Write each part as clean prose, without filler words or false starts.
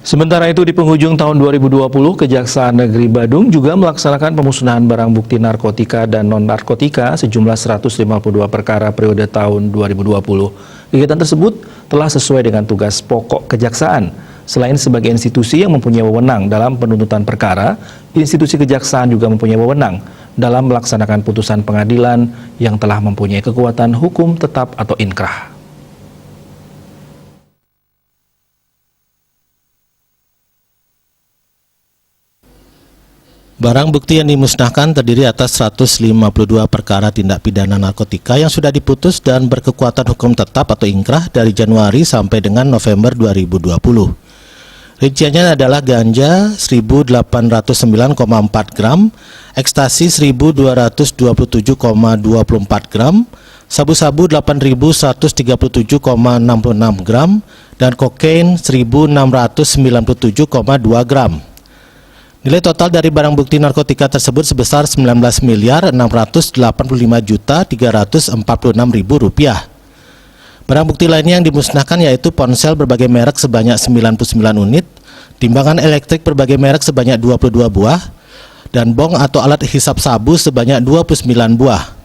Sementara itu di penghujung tahun 2020, Kejaksaan Negeri Badung juga melaksanakan pemusnahan barang bukti narkotika dan non-narkotika sejumlah 152 perkara periode tahun 2020. Kegiatan tersebut telah sesuai dengan tugas pokok Kejaksaan. Selain sebagai institusi yang mempunyai wewenang dalam penuntutan perkara, institusi Kejaksaan juga mempunyai wewenang dalam melaksanakan putusan pengadilan yang telah mempunyai kekuatan hukum tetap atau inkrah. Barang bukti yang dimusnahkan terdiri atas 152 perkara tindak pidana narkotika yang sudah diputus dan berkekuatan hukum tetap atau inkrah dari Januari sampai dengan November 2020. Rinciannya adalah ganja 1.809,4 gram, ekstasi 1.227,24 gram, sabu-sabu 8.137,66 gram, dan kokain 1.697,2 gram. Nilai total dari barang bukti narkotika tersebut sebesar Rp19.685.346.000. Barang bukti lainnya yang dimusnahkan yaitu ponsel berbagai merek sebanyak 99 unit, timbangan elektrik berbagai merek sebanyak 22 buah, dan bong atau alat hisap sabu sebanyak 29 buah.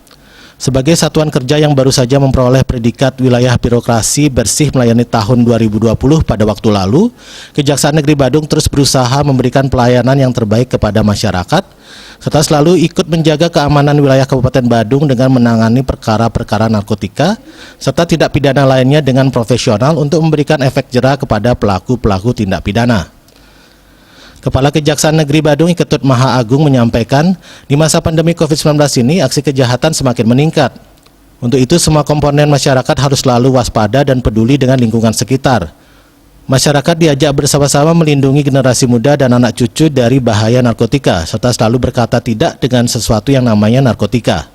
Sebagai satuan kerja yang baru saja memperoleh predikat wilayah birokrasi bersih melayani tahun 2020 pada waktu lalu, Kejaksaan Negeri Badung terus berusaha memberikan pelayanan yang terbaik kepada masyarakat, serta selalu ikut menjaga keamanan wilayah Kabupaten Badung dengan menangani perkara-perkara narkotika, serta tindak pidana lainnya dengan profesional untuk memberikan efek jera kepada pelaku-pelaku tindak pidana. Kepala Kejaksaan Negeri Badung Iketut Maha Agung menyampaikan, di masa pandemi COVID-19 ini aksi kejahatan semakin meningkat. Untuk itu semua komponen masyarakat harus selalu waspada dan peduli dengan lingkungan sekitar. Masyarakat diajak bersama-sama melindungi generasi muda dan anak cucu dari bahaya narkotika, serta selalu berkata tidak dengan sesuatu yang namanya narkotika.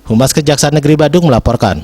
Humas Kejaksaan Negeri Badung melaporkan.